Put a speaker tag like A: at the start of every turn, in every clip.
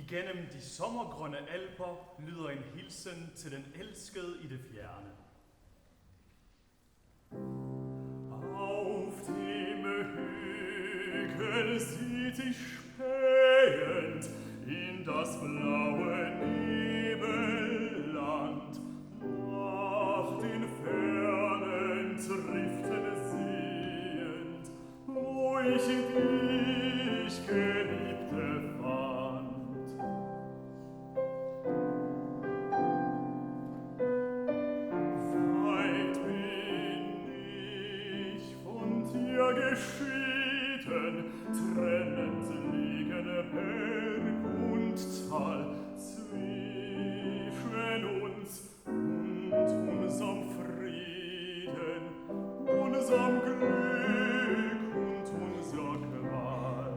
A: Igennem de sommergrønne alper lyder en hilsen til den elskede i det fjerne.
B: Auf dem Hügel sieht ich spähend in das blaue Nebelland. Nach den fernen Triften sehend, wo ich dich, Geliebte, fand. Weit bin ich von dir geschieden, trennend liegen Berg und Tal. Zwischen uns und unserem Frieden, unserem Glück und unserer Qual.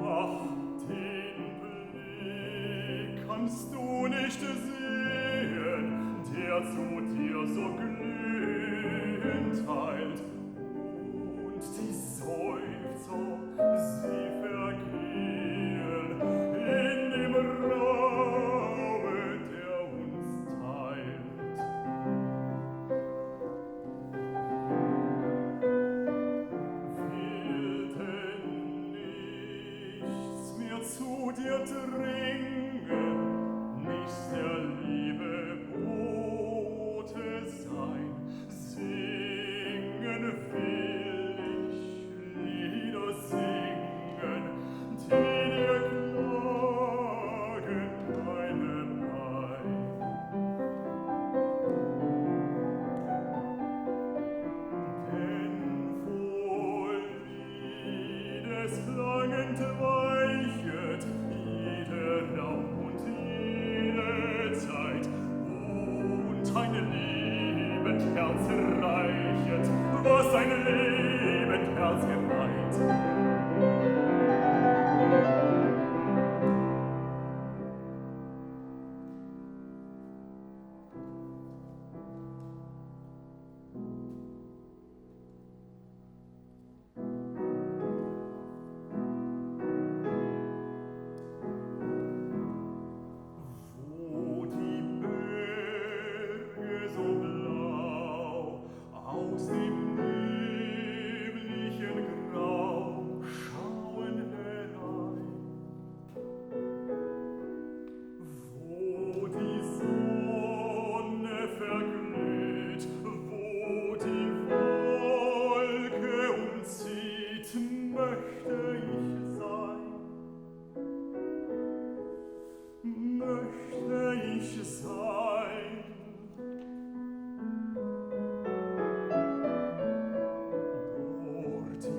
B: Ach, den Blick kannst du nicht sehen, der zu dir so glühend heilt. Und die Seufzer, sie vergehen in dem Raume, der uns teilt. Will denn nichts mehr zu dir dringen, nichts der Liebe Bote sein, singen will ich Lieder singen, die dir klagen meine Pein. Denn wohl liebesklangend weichet jeder Raum und jede Zeit, und ein liebend Herz reichet, was ein liebend Herz geweiht. Wo die Berge so blau aus dem neblichen Grau schauen herein, wo die Sonne verglüht, wo die Wolke umzieht, möchte ich sein. Möchte ich sein. Dort im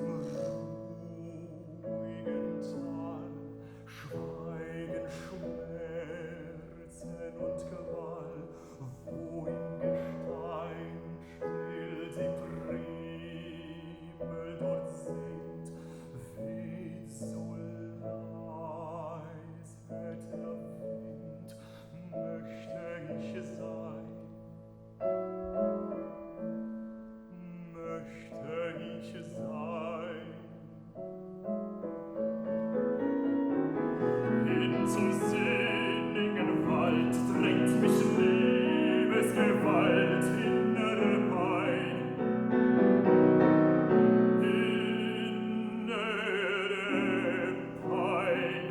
B: ruhigen Tal schweigen Schmerzen und Qual, wo im Gestein still die Primel dort singt, weht so leis der Wind, möchte ich sein, möchte ich sein. In zu sinnigen Wald drängt mich Liebesgewalt innere Pein. Innere Pein,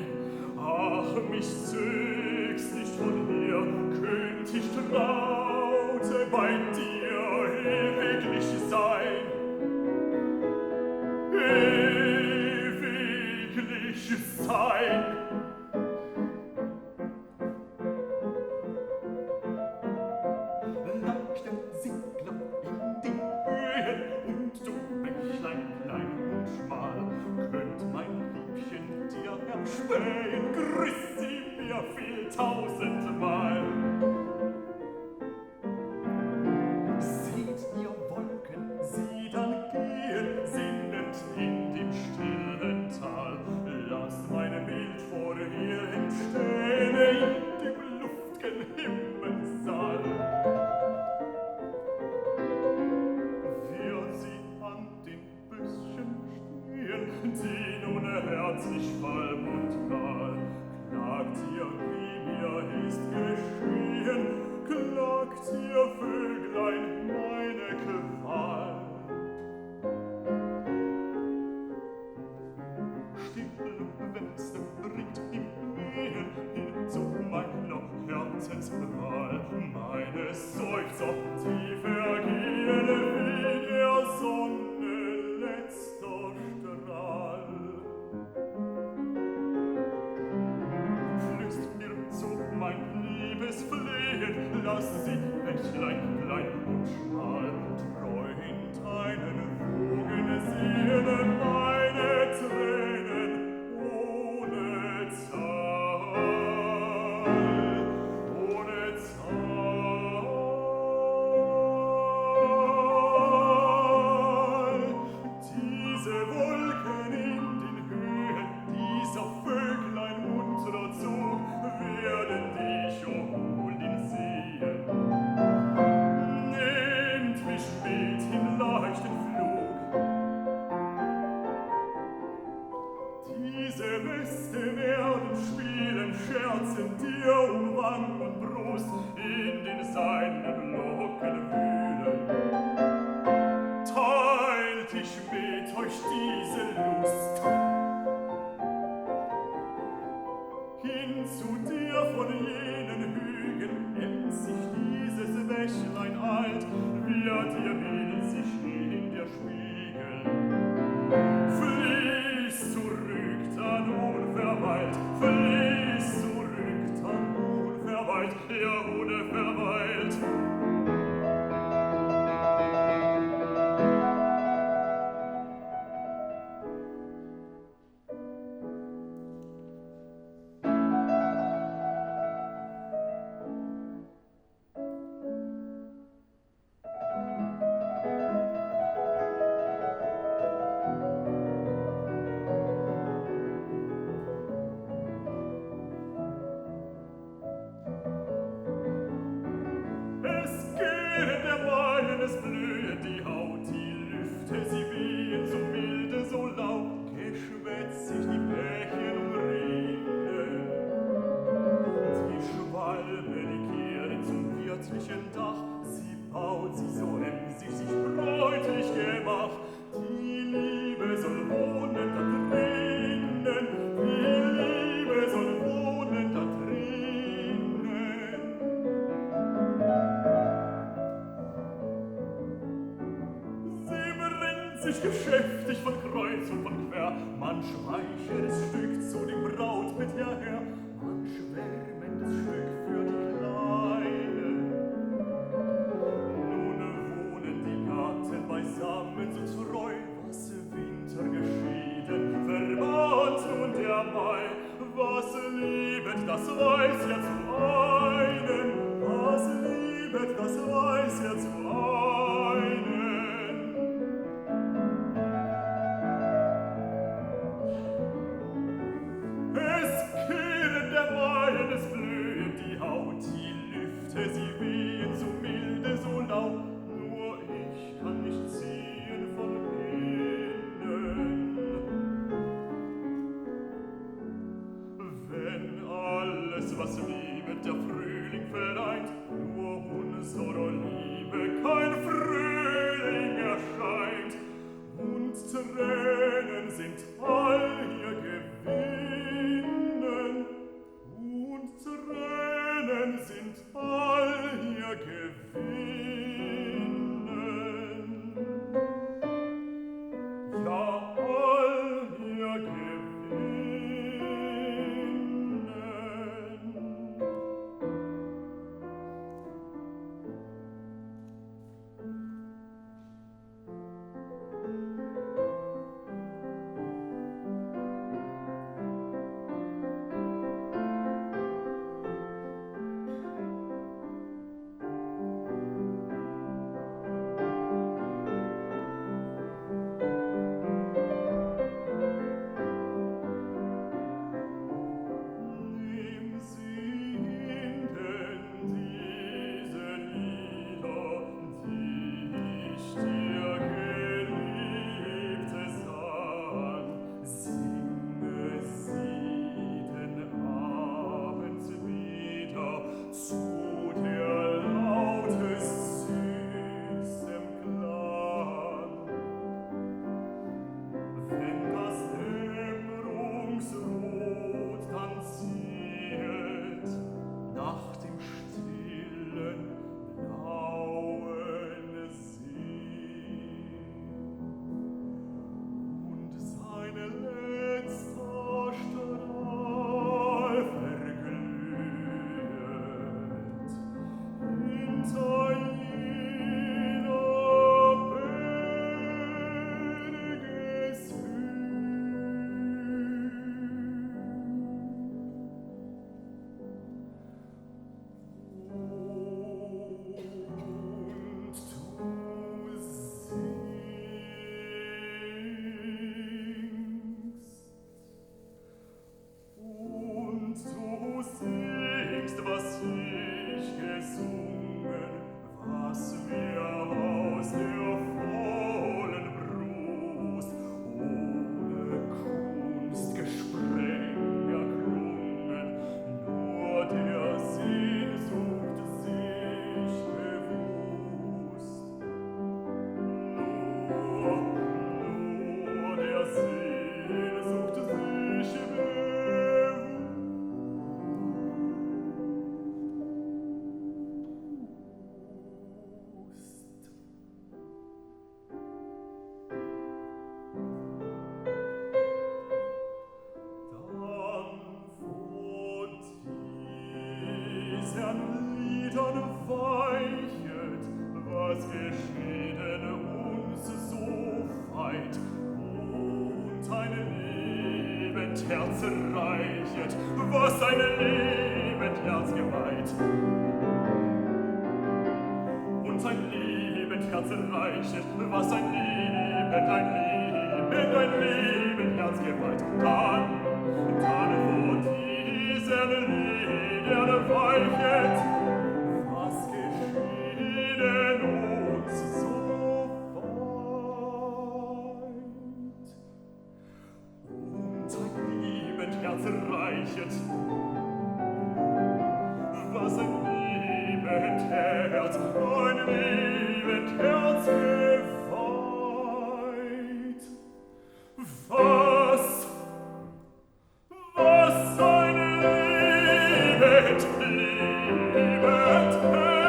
B: ach, mich zögst nicht von hier, könnt ich traute bei dir ewiglich sein. Ewiglich sein. Leuchten Segler in die Höhen und du Bächlein klein und schmal, könnt mein Liebchen dir erspähen, grüß sie mir viel tausendmal. Seht ihr Wolken, sie dann gehen, sinnend in dem stillen Tal, lasst mein Bild vor ihr entstehen in dem luft'gen Himmelssaal. Wird sie an den Büschen die nun herzlich falb und kahl. Klagt ihr, wie mir ist geschehen, klagt ihr, Vöglein, meine Qual. Still wälzt, ringt im Wehen hin zu meiner Herzensqual. Meine Seufzer, die vergehen wie der Sonne letzter Strahl. Flüst mir zu mein liebes Flehen, lass sie Bächlein klein und schmal, treu in deinen Wogen sehen meine Tränen ohne Zahl, ohne Zahl. Diese Wolken in den Höhen, dieser Vöglein munterer Zug, werden dich umholen sehen. Nehmt mich mit in leichten Flug. Diese Weste werden spielen, scherzen dir um Wang und Brust, in den seinen Locken wühlen. Teilt ich mit euch diese Lust. Hin zu dir von jenen Hügeln emmt sich dieses Bächlein alt, wird ihr Bild sich in dir spiegeln. Fließ zurück, dann unverweilt, fließ zurück, dann unverweilt, ja unverweilt. Es blühe die Haut, die Lüfte, sie wehen so milde, so lau, geschwätzt sich die Bächen umringen. Die Schwalbe, die kehrt zum wirtlichen Dach, sie baut sich so emsig, sich bräutlich Gemach. Die Liebe soll wohnen da drinnen, die Liebe soll wohnen da drinnen. Sich geschäftig von Kreuz und von Quer, man schmeichelndes Stück zu dem Brautbett hierher, man schwärmendes Stück für die Kleine. Nun wohnen die Gatten beisammen so treu, was Winter geschieden, vermahnt nun der Mai. Was liebet, das weiß ja zu einen, was liebet, das weiß ja zu einen. Es blühe die Haut, die Lüfte, sie wehen so milde, so lau, nur ich kann nicht ziehen von innen. Wenn alles, was wir Herz reichet, was ein liebend Herz geweiht. Und ein liebend Herz reichet, was ein liebend Herz geweiht. Dann wo diesem Lied weichet, was geschieden uns so weit. Und ein liebend Herz reichet, was ein liebend Herz geweiht. Was ein liebend Herz geweiht.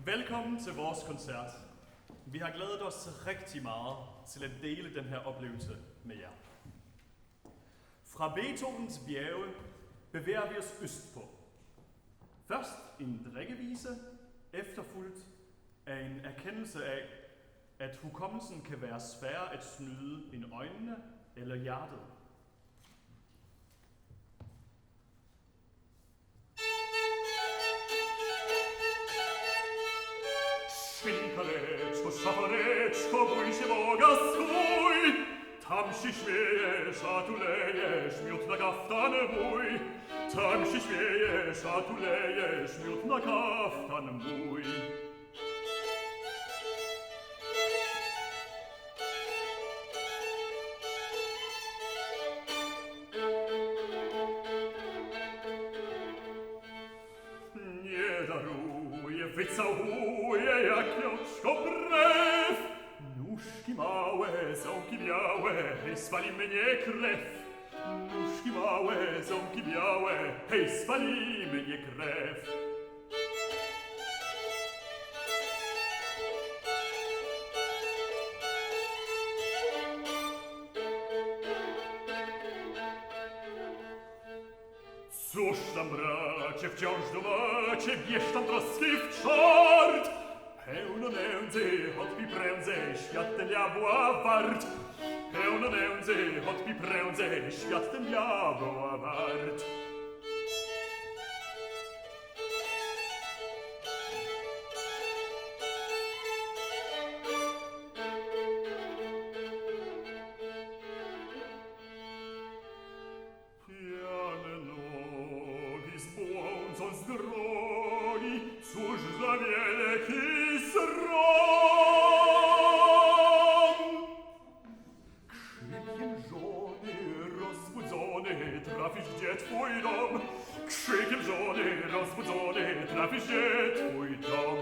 A: Velkommen til vores koncert. Vi har glædet os rigtig meget til at dele den her oplevelse med jer. Fra Beethovens bjerge bevæger vi os østpå. Først en drikkevise, efterfulgt af en erkendelse af, at hukommelsen kan være svær at snyde end øjnene eller hjertet.
B: Świnkareczko, szafareczko, bój się Boga swój. Tam się śmiejesz, a tu lejesz, miód na kaftan mój. Tam się śmiejesz, a tu lejesz, miód na kaftan mój. Nie daruję, wycałuję jak jączko brew. Nóżki małe, ząbki białe, hej, spali mnie krew. Nóżki małe, ząbki białe, hej, spali mnie krew. Cóż tam, bracie, wciąż dumacie, bierz tam troski w czart. Pełno nędzy, odpij prędzej, świat ten diabła wart. Pełno nędzy, odpij prędzej, świat ten diabła wart. Pijane nogi zbłądzą z drogi, cóż za wielki srom! Krzykiem żony rozbudzony trafisz, gdzie twój dom. Krzykiem żony rozbudzony trafisz, gdzie twój dom.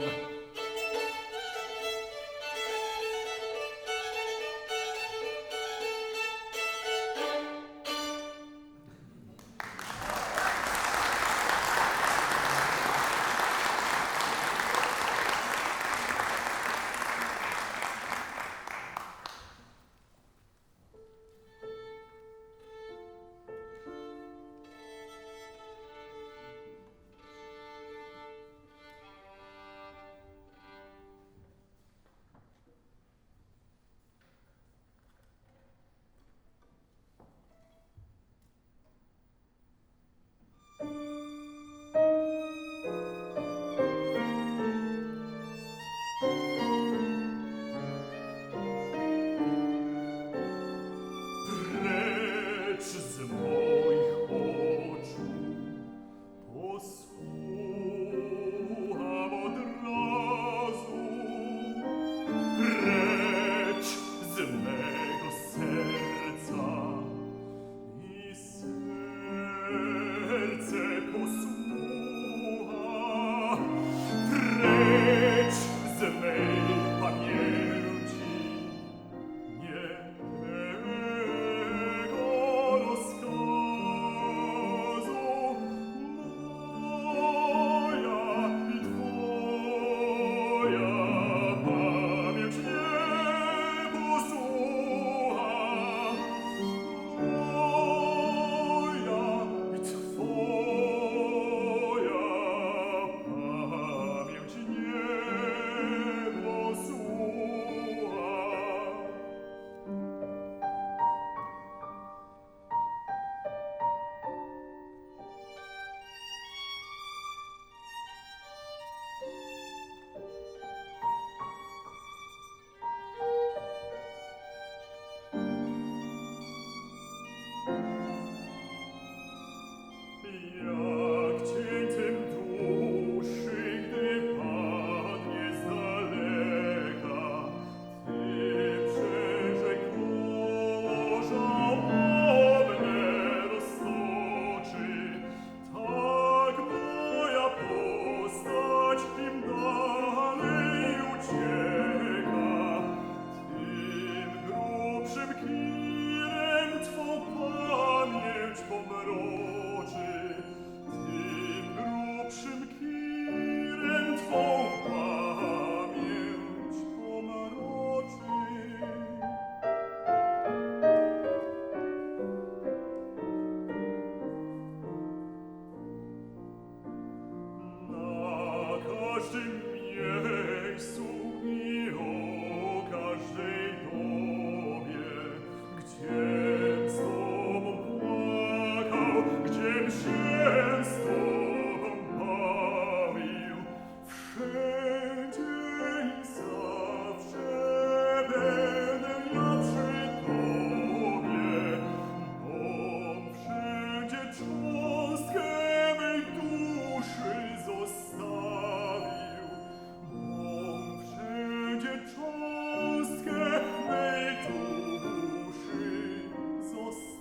B: każdym miejscu i o każdej dobie, gdziem z Tobą płakał, gdziem się z Tobą bawił, wszędzie i zawsze będę ja przy Tobie, bo wszędzie cząstkę mej duszy zostawił, bo wszędzie cząstkę mej duszy zostawił.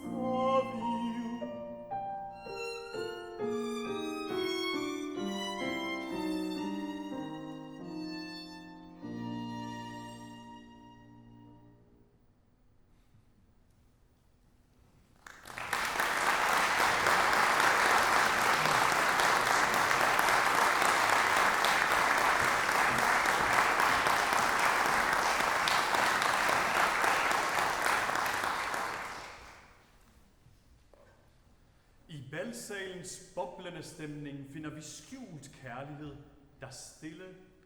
A: I balsalens boblende stemning finder vi skjult kærlighed, der stille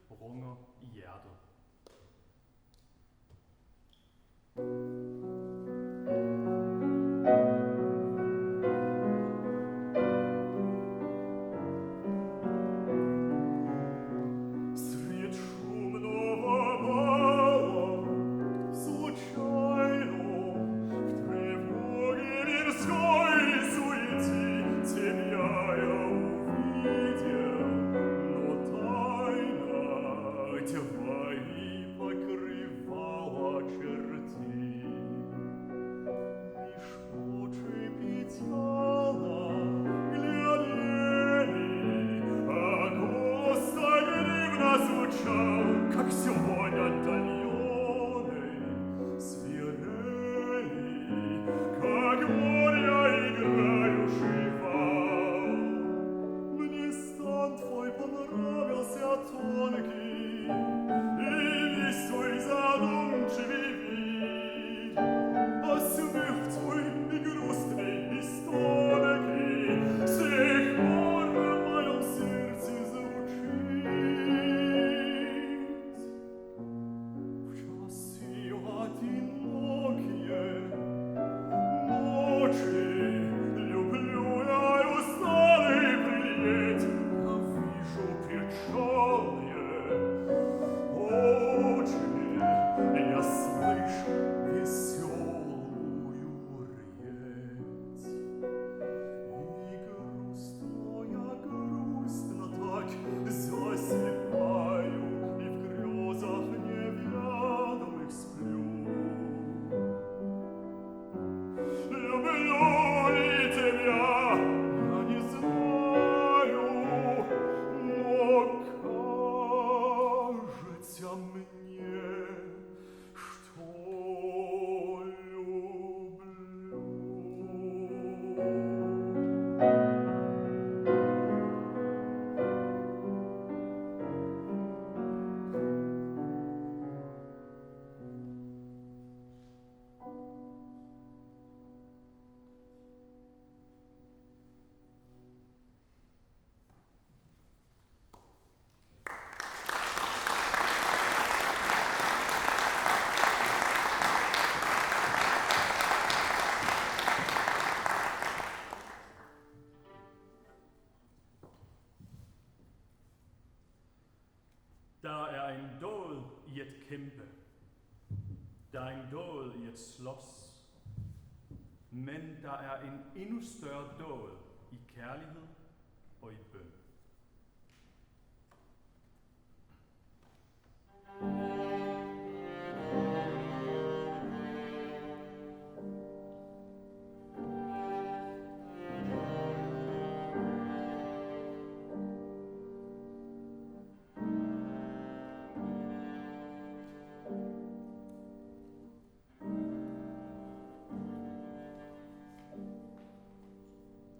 A: runger i hjertet.
B: Sred szumного bała, случайно, в тревоге мирской суете тебя я увидел, но тайна твои покрывала черты. Лишь очи печально глядели, а голос так дивно звучал, как сегодня отдаленный, свирели, как море играющий вал. Мне стан твой понравился тонкий, и весь твой задумчивый вид, а смех твой и грустный, и стонкий с тех пор в моем сердце звучит. В часы одинокие ночи люблю я усталый прилеть, я вижу печальные очи, я слышу веселую речь. И грустно я грустно так засыпаю, и в грезах неведомых сплю. Люблю ли тебя, я не знаю, но кажется мне, что люблю.
A: Der er en dåd i at kæmpe. Der er en dåd i at slås. Men der er en endnu større dåd i kærlighed og i bøn.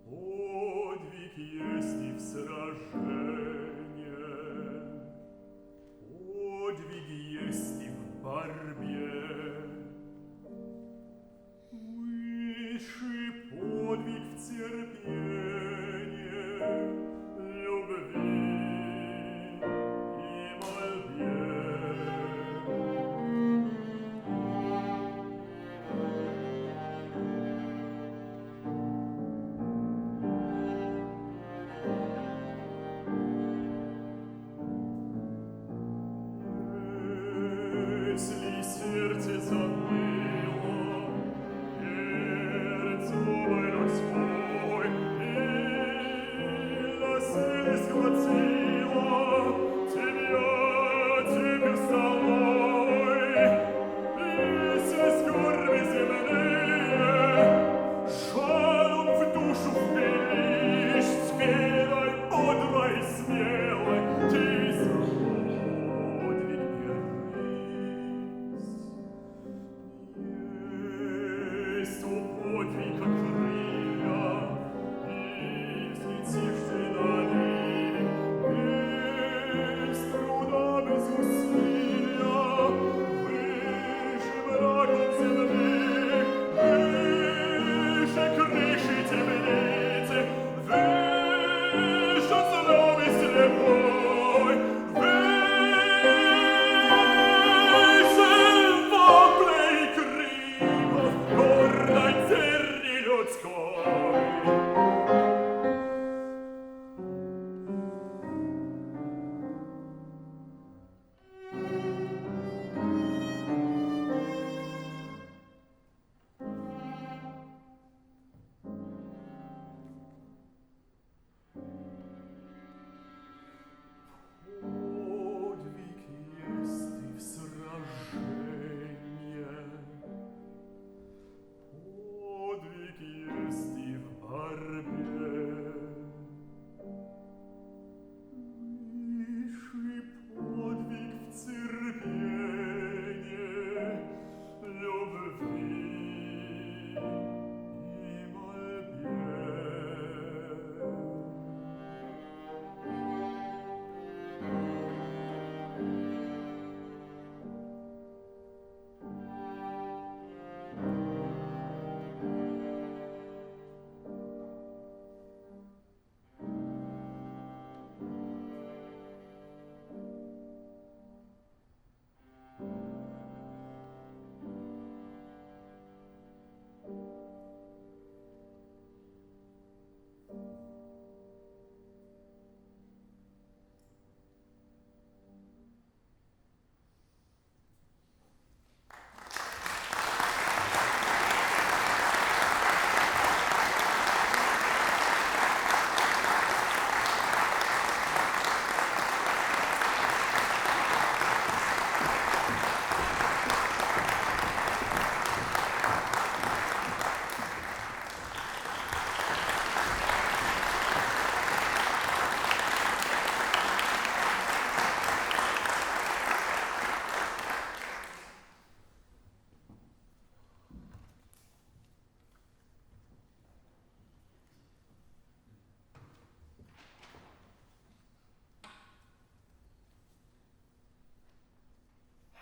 B: Подвиг есть и в сравнении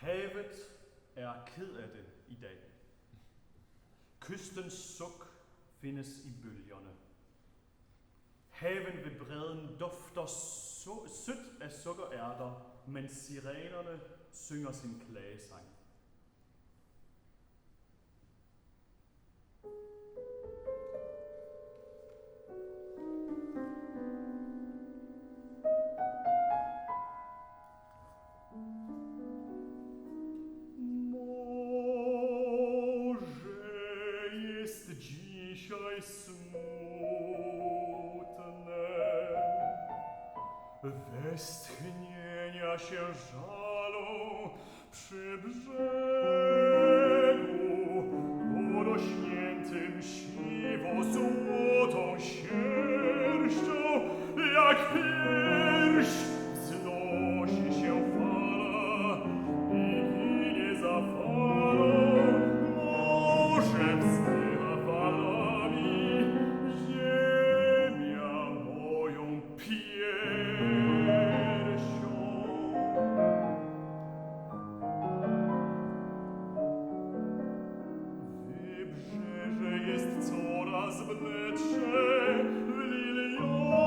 A: Havet er ked af det i dag. Kystens suk findes i bølgerne. Haven ved bredden dufter sødt af sukkerærter, mens sirenerne synger sin klagesang.
B: Westchnienia się żalą przy brzegu, porośniętym siwo-złotą sierścią, jak pierś wznosi się fala i ginie za falą, morze wzdycha falami, ziemia moją piersią. Wybrzeże jest coraz bledsze w liliowej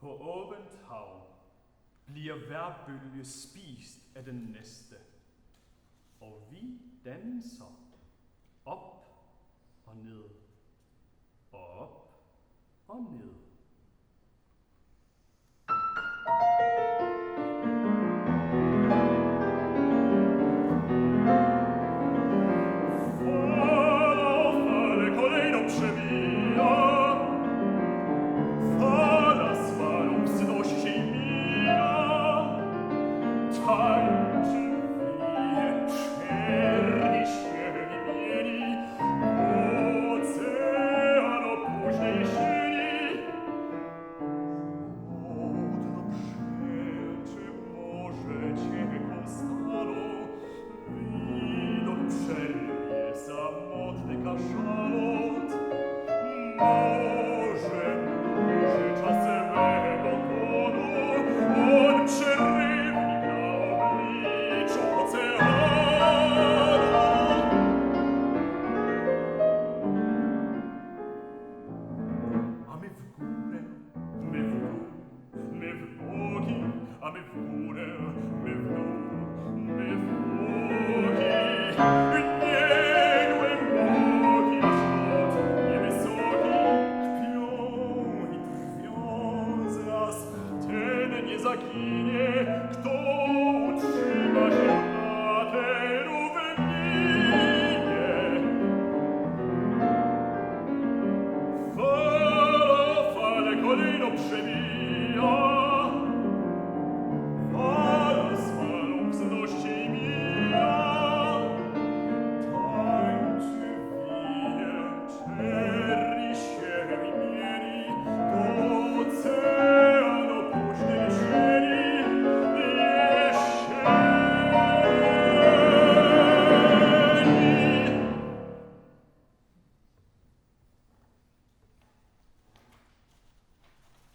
A: På åbent hav bliver hver bølge spist af den næste, og vi danser op og ned, og op og ned.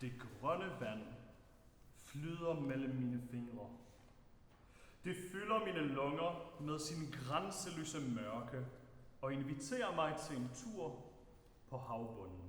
A: Det grønne vand flyder mellem mine fingre. Det fylder mine lunger med sin grænseløse mørke og inviterer mig til en tur på havbunden.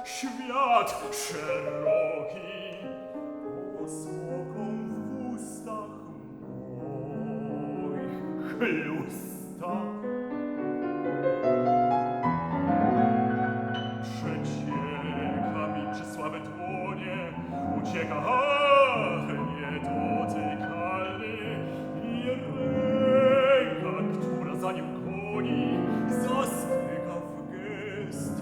B: Świat szeroki, posmoką w ustach moich chlusta. Przecieka mi przez słabe dłonie, ucieka, ach, niedotykalny. I ręka, która za nim goni, zastyga w gest.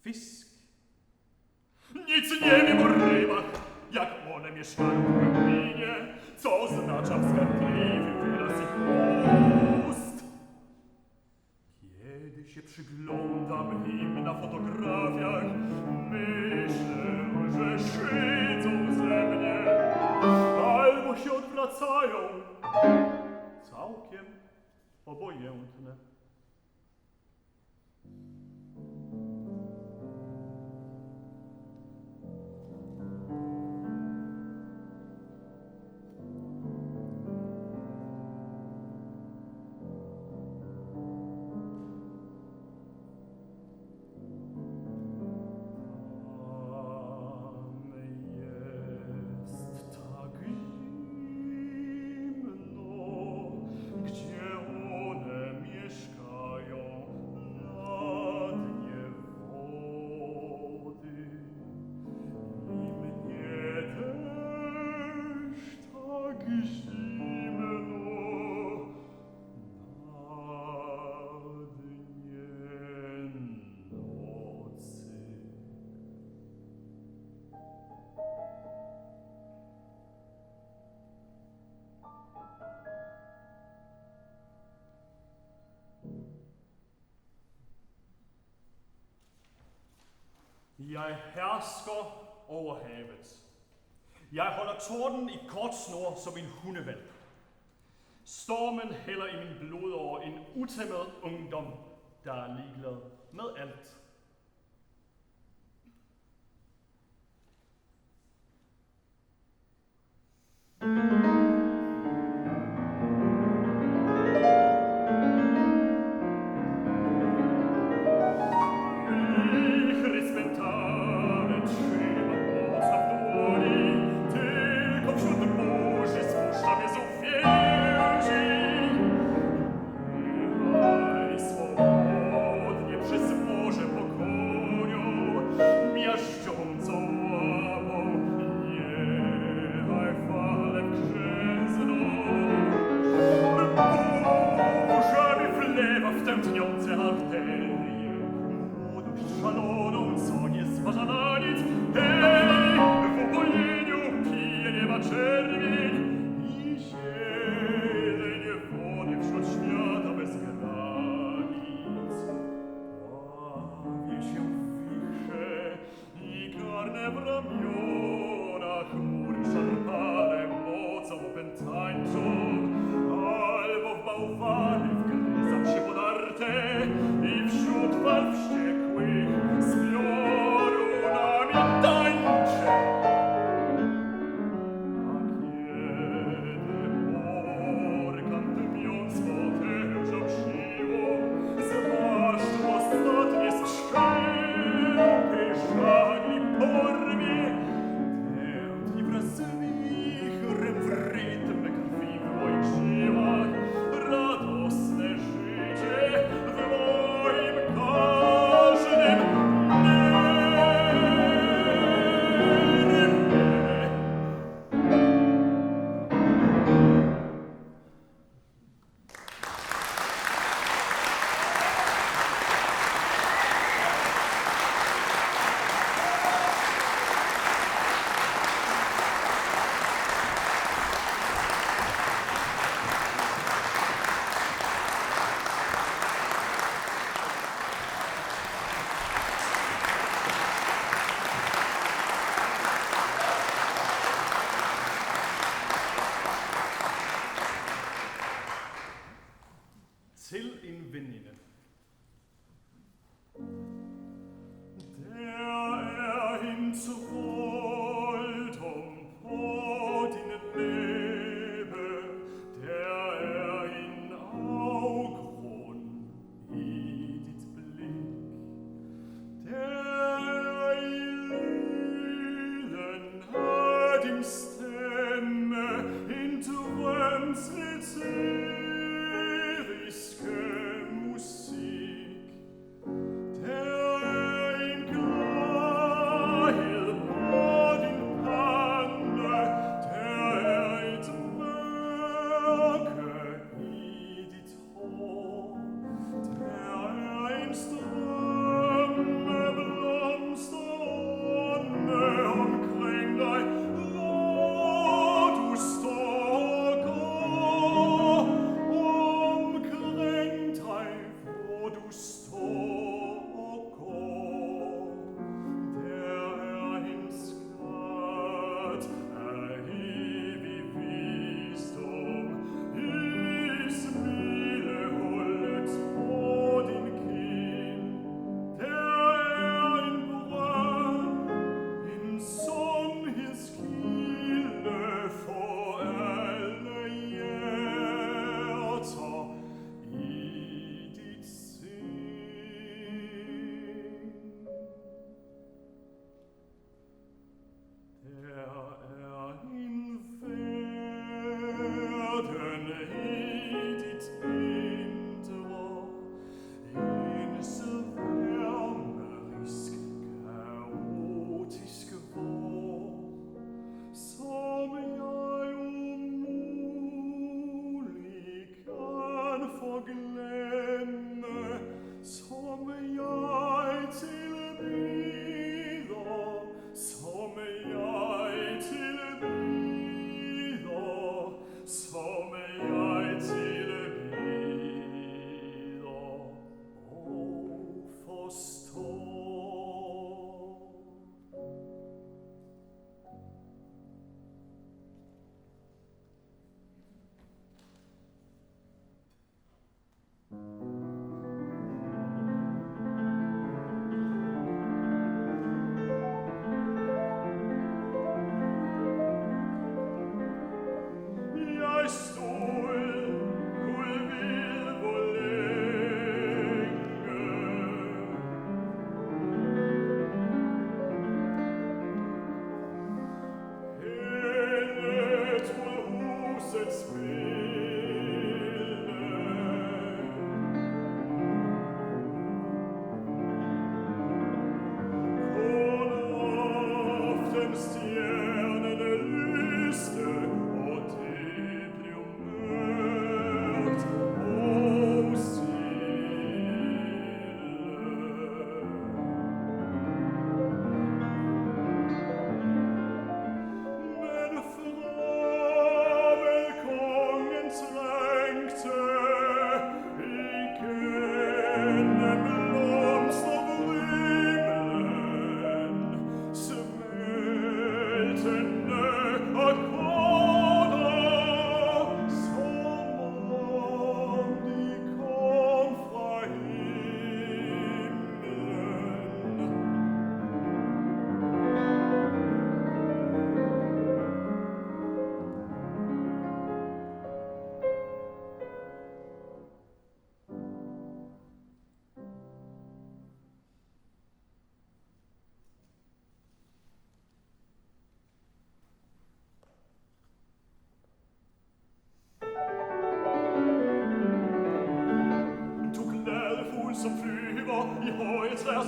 A: Fisk.
B: Nic nie wiem o rybach, jak one mieszkają w głębinie, co oznacza wskazliwy wyraz ich ust. Kiedy się przyglądam im na fotografiach, myślę, że szydzą ze mnie, albo się odwracają,
A: Całkiem obojętne. Jeg hersker over havet. Jeg holder torden i kort snor som en hundevalg. Stormen hælder i min blod over en utæmmet ungdom, der er ligeglad med alt. Til en veninde.
B: Der er en trolddom på dine læbe, der er en afgrund i dit blik, der er i lyden af din stemme en drømsel musik. Der er en klarhed på din pande, der er et mørke i dit hår, der er en strømme blomsterånde omkring dig, hvor du står og går. Omkring dig, hvor du står og går, der er en skat af evig visdom i smilehullet på din kind. Der er en brønd, en sundhedskilde for alle hjerter i dit sind. Der er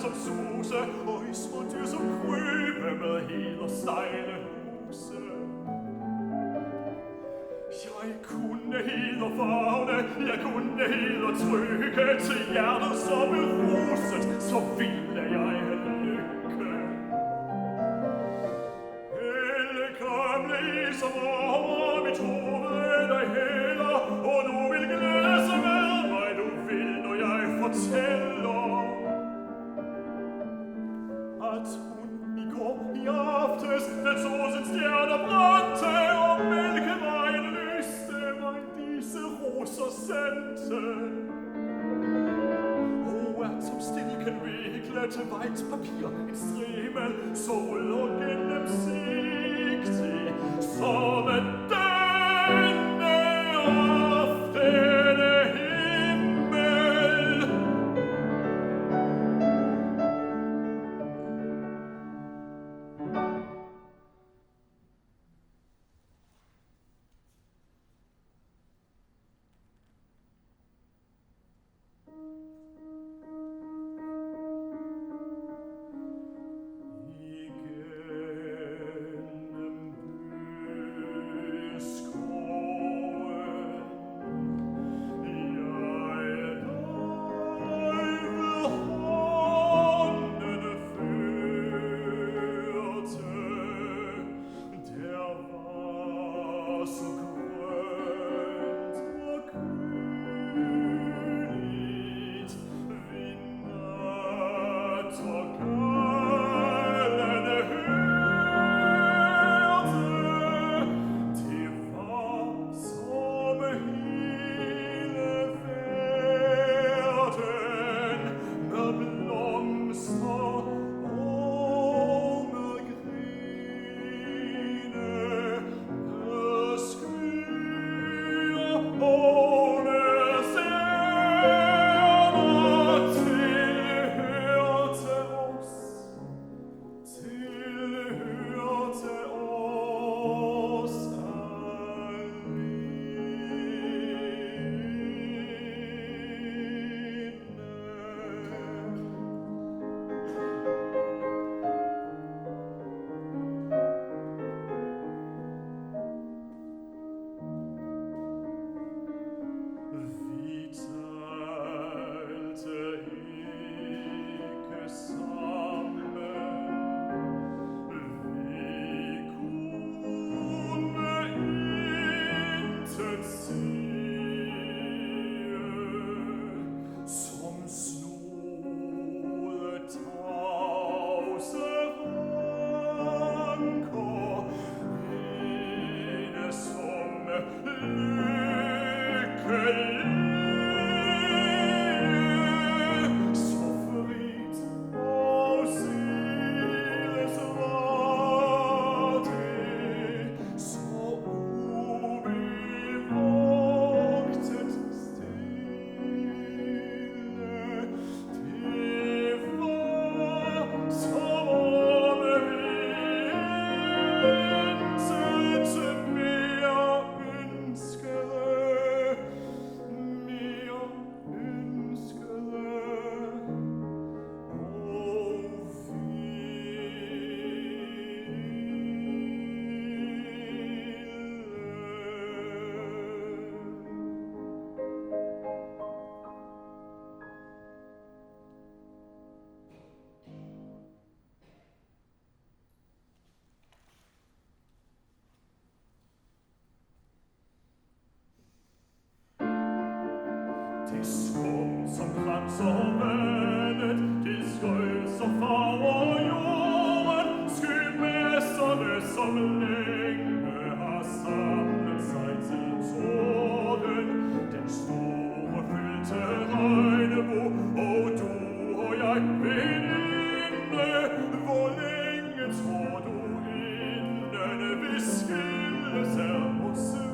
B: som suse, og i små dyr som krybe med heder stejle huse. Jeg kunne heder fagne, jeg kunne heder trygge, til hjertet som beruset, så ville jeg lykke. Hele gamle i som over mit hoved dig heller, og du vil glæde sig med mig, du vil, når jeg fortæller, at hun i går i aftes, den så sin stjerne brændte, og mælkevejen lyste mig disse roser sendte. Og at som stilken vikle til vejt papir, en strimmel, sol og gennemsigtig, som denne aftene himmel. Det skum som kranser vandet, det skød som farver jorden, skymesserne som længe har samlet sig til torden. Den store fyldte regnebue, og du og jeg veninde, hvor længe tror du inden vi skilles af os vinde?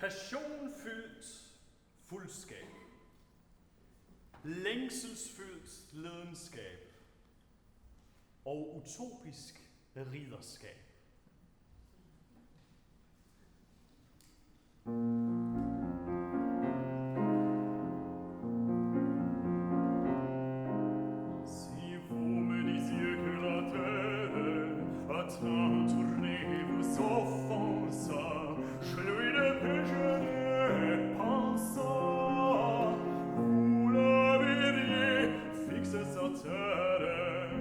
A: Passionfyldt fuldskab. Længselsfyldt lidenskab. Og utopisk ridderskab.
B: Si vous me disiez que la terre a tant tourné vos offenses, je lui dépêcherais pensant, vous la verriez fixée sur terre.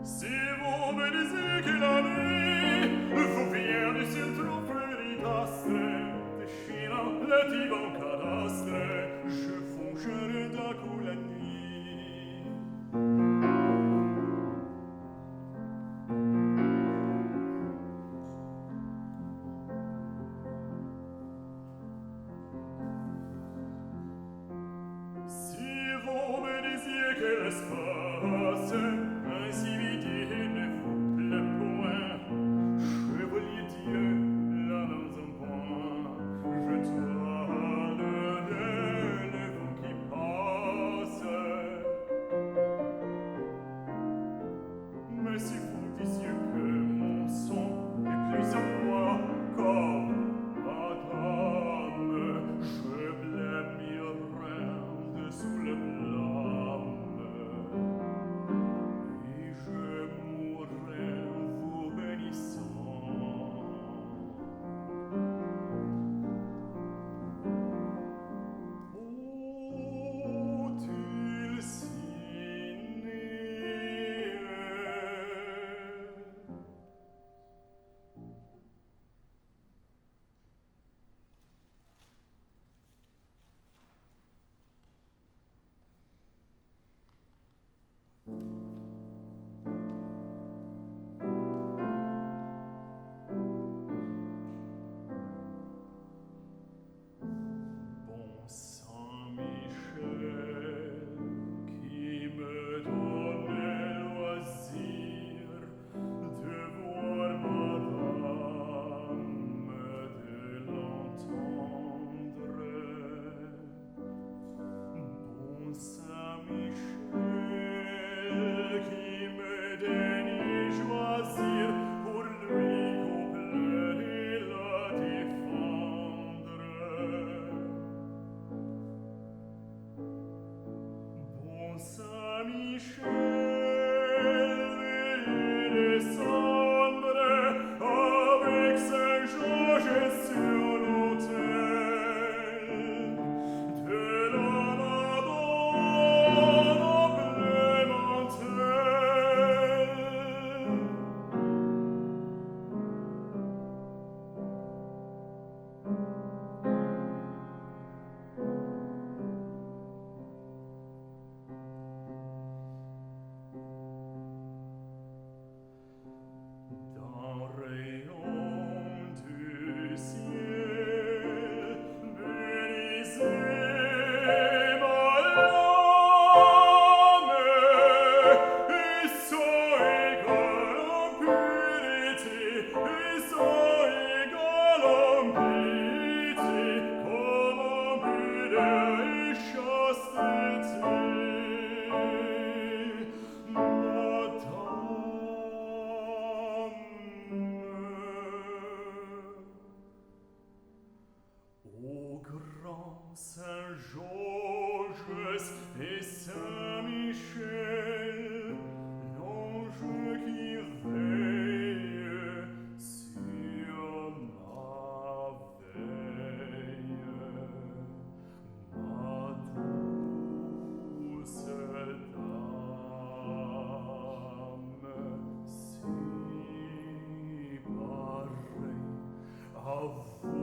B: Si vous me disiez que la nuit vous vient du ciel trop véritastre, déchirant le divan cadastre, je fongerai d'un coup la nuit. Si vous me disiez que l'espace ainsi vide ne vous plaît point, chevalier Dieu, là dans un point, je tournerai le vent qui passe. Mais si vous disiez que mon son est plus en moi comme madame, je blêmirais sous le blâme et je mourrais vous bénissant. Oh, Dulcinée, bon Saint-Michel, qui me donnait loisir de voir madame, de l'entendre. Bon Saint-Michel, qui me daignait choisir pour lui complaire et la défendre. Bon Saint-Michel, veuillez descendre avec Saint-Georges sur l'autel de la Madone emblémentelle. D'un rayon du ciel, bénisez ma âme, et son égal en pureté, et son égal en piété, comme en pudeur et chasteté. Ô grand Saint-Georges et Saint-Michel, l'ange qui veille sur ma veille, ma douce dame, si pareille à vous,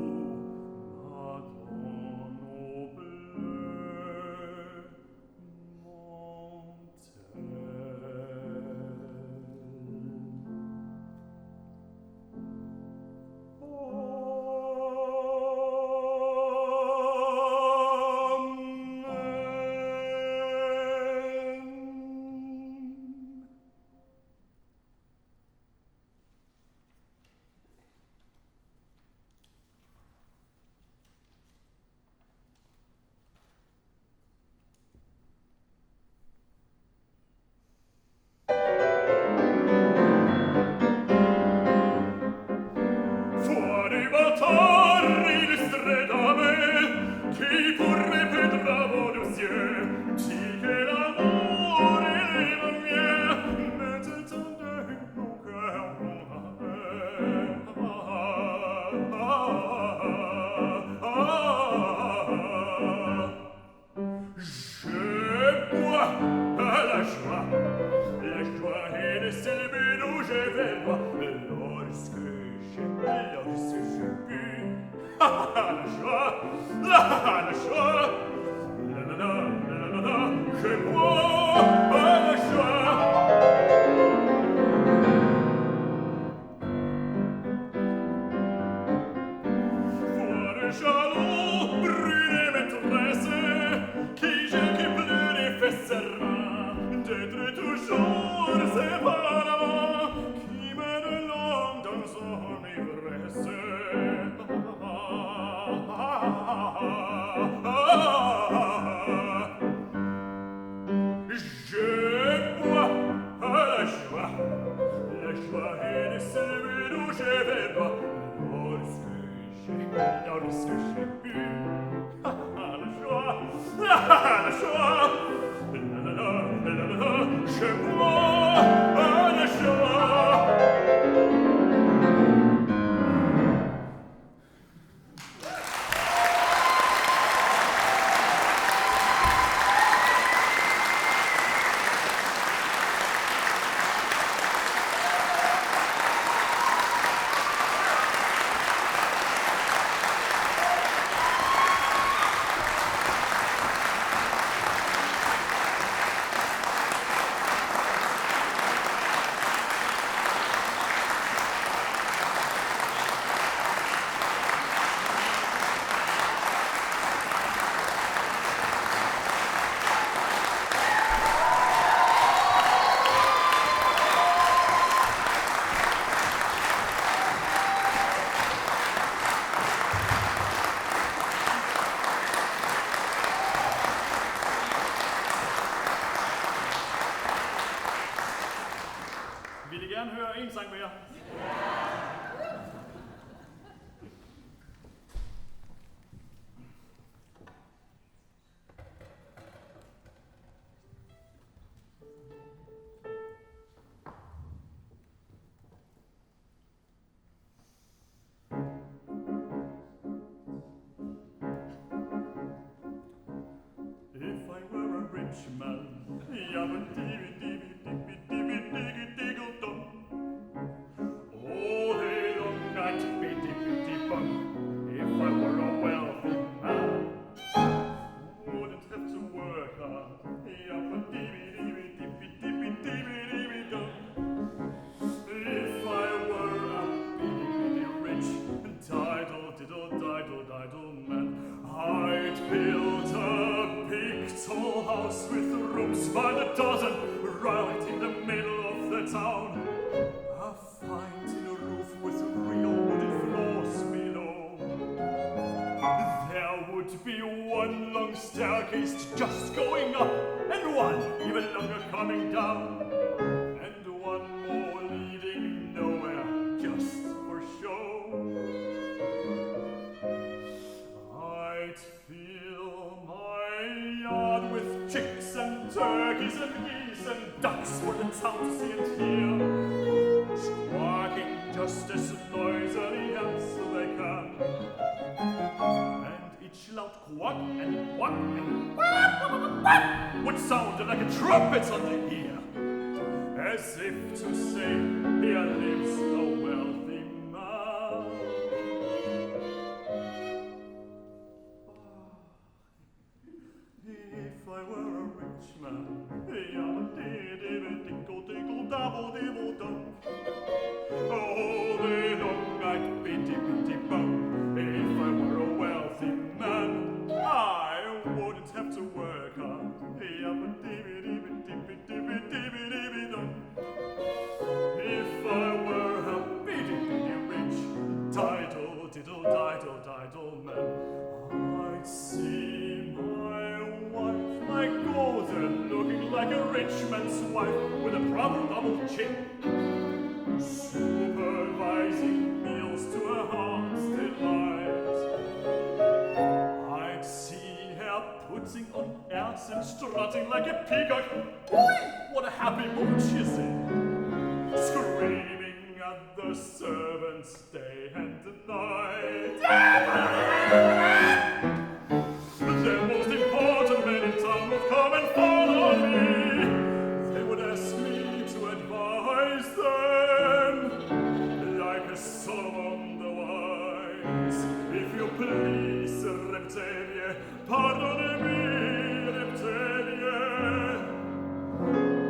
B: Madone au bleu montel. la joie, chez moi, la joie.
A: Vil I gerne høre en sang mere?
B: If I were a rich man, yabba-dibby-dibby-dibby-dibby-diggle-dum. All day long I'd biddy-biddy-bum. If I were a wealthy man, wouldn't have to work hard. Yabba-dibby-dibby-dibby-dibby-dibby-dum. If I were a biddy-biddy rich, diddle-diddle-diddle-diddle man, I'd build a big tall house with rooms by the dozen, right in the middle of the town. A fine tin roof with real wooden floors below. There would be one long staircase just going up, and one even longer coming down, and one more leading nowhere just for show. I'd fill my yard with chicks and turkeys and geese and ducks for the town to see and hear, squawking just as noisily as they can. And each loud quack and quack and quack would sound like a trumpet on the ear, as if to say, here lives a wealthy man. If I were a rich man, yabba-dibby-diddle-diddle-dabble-dibble-dum. All day long I'd biddy-biddy-bum. If I were a wealthy man, I wouldn't have to work hard. Yabba-dibby-dibby-dibby-dibby-dibby-dum. If I were a biddy-biddy rich, diddle-diddle-diddle-diddle man, I'd see my wife like golden, looking like a rich man's wife with a proper double chin, supervising meals to her heart's delight. I'd see her putting on airs and strutting like a peacock. Boy, what a happy mood she's in, screaming at the servants day and night. The most important men in town would come and follow me. They would ask me to advise them, like a Solomon the wise. If you please, Reptilie, pardonnez-me, Reptilie.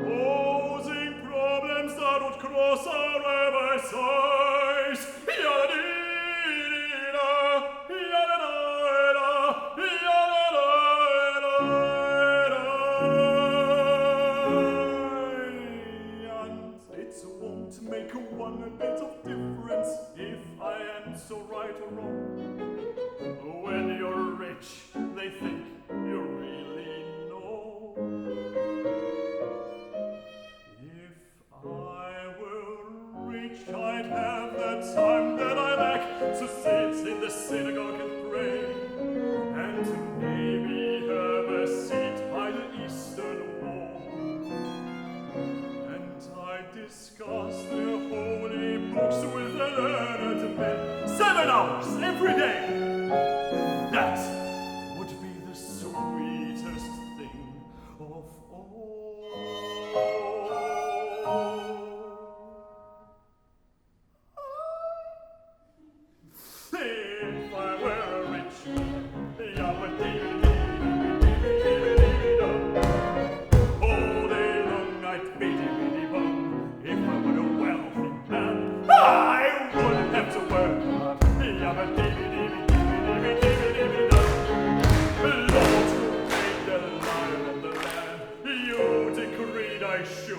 B: Posing problems that would cross our rabbi's eyes. Yada-dee-dee-da, yada-da.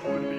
B: und